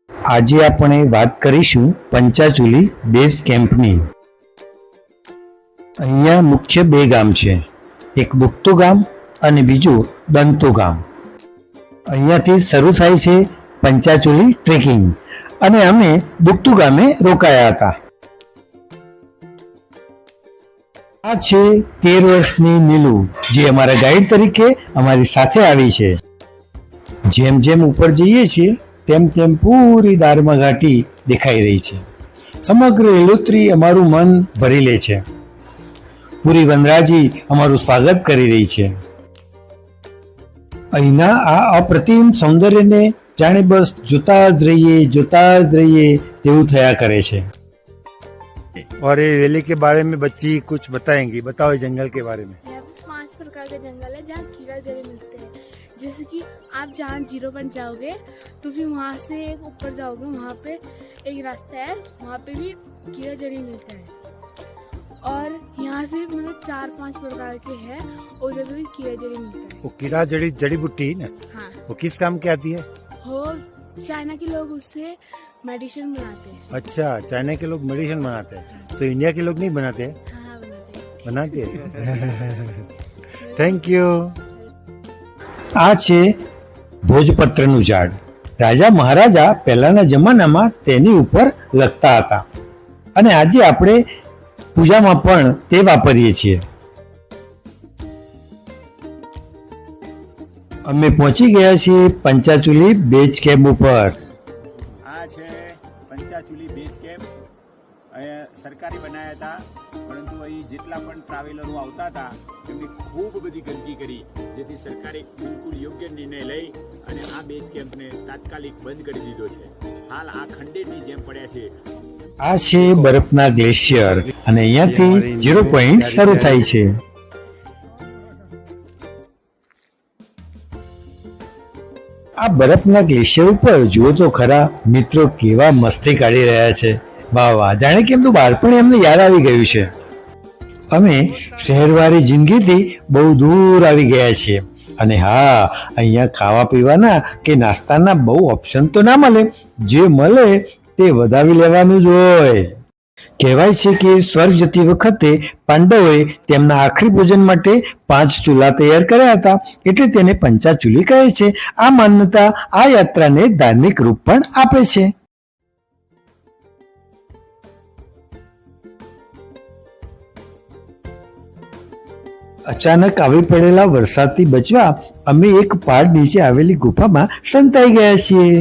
આજે આપણે વાત કરીશું પંચાચુલી બેઝ કેમ્પની. અહીંયા મુખ્ય બે ગામ છે, એક બુકતુ ગામ અને બીજું દંતુ ગામ. અહીંયાથી શરૂ થાય છે પંચાચુલી ટ્રેકિંગ અને અમે બુકતુ ગામે રોકાયા હતા. આ છે 13 વર્ષની નીલુ, જે અમારા ગાઈડ તરીકે અમારી સાથે આવી છે. જેમ જેમ ઉપર જઈએ છીએ તેમ તેમ પૂરી દારમાં ઘાટી દેખાઈ રહી છે. સમગ્ર લીલોતરી અમારું મન ભરી લે છે. પૂરી વનરાજી અમારું સ્વાગત કરી રહી છે. અહીંના આ અપ્રતિમ સૌંદર્યને જાણે બસ જોતા જ રહીએ તેવું થયા કરે છે. और ये वैली के बारे में बच्ची कुछ बताएंगी. बताओ ये जंगल के बारे में. यहाँ पे 5 प्रकार के जंगल है जहाँ कीड़ा जड़े मिलते हैं. जैसे कि आप जहाँ 0 पर जाओगे तो फिर वहाँ से एक ऊपर जाओगे, वहाँ पे एक रास्ता है, वहाँ पे भी कीड़ा जड़ी मिलता है. और यहाँ से मतलब 4-5 प्रकार के हैं और उधर भी कीड़ा जड़ी मिलता है. वो कीड़ा जड़ी बूटी ना, हाँ, वो किस काम की आती है? वो चाइना के लोग उससे मेडिसिन बनाते हैं. अच्छा, चाइना के लोग मेडिसिन बनाते हैं, तो इंडिया के लोग नहीं बनाते हैं? हाँ बनाते हैं. बनाते हैं. Thank you. આ છે ભોજપત્રનું ઝાડ. રાજા મહારાજા પહેલાના જમાનામાં તેની ઉપર લખતા હતા અને આજે આપણે પૂજામાં પણ તે વાપરીએ છીએ. અમે પહોંચી ગયા છીએ પંચાચુલી બેઝ કેમ્પ ઉપર. આ છે પંચાચુલી બેઝ કેમ્પ. સરકારે બનાવ્યા હતા, પરંતુ અહીં જેટલા પણ ટ્રાવેલરો આવતા હતા એમની ખૂબ બધી ગંદકી કરી, જેથી સરકારે બિલકુલ યોગ્ય નિર્ણય લઈ અને આ બેઝ કેમ્પને તાત્કાલિક બંધ કરી દીધો છે. હાલ આ ખંડેરની જેમ પડ્યા છે. આ છે બરફના ગ્લેશિયર અને અહીંયાથી 0 પોઈન્ટ શરૂ થાય છે. આ બરફના ગ્લેશિયર ઉપર જુઓ તો ખરા મિત્રો, કેવા મસ્તી કાઢી રહ્યા છે. વાહ વાહ, જાણે કે એમનું બાળપણ એમને યાદ આવી ગયું છે. અમે શહેરવાળી જિંદગીથી બહુ દૂર આવી ગયા છીએ અને હા, અહીંયા ખાવા પીવાના કે નાસ્તાના બહુ ઓપ્શન તો ના મળે, જે મળે તે વધાવી લેવાનું જ હોય. કહેવાય છે કે સ્વર્ગ જતી વખતે પાંડવોએ તેમના આખરી ભોજન માટે 5 ચૂલા તૈયાર કર્યા હતા, એટલે તેને પંચાચુલી કહે છે. આ માન્યતા આ યાત્રાને ધાર્મિક રૂપ પણ આપે છે. અચાનક આવી પડેલા વરસાદથી બચવા અમે એક પહાડ નીચે આવેલી ગુફામાં સંતાઈ ગયા છીએ.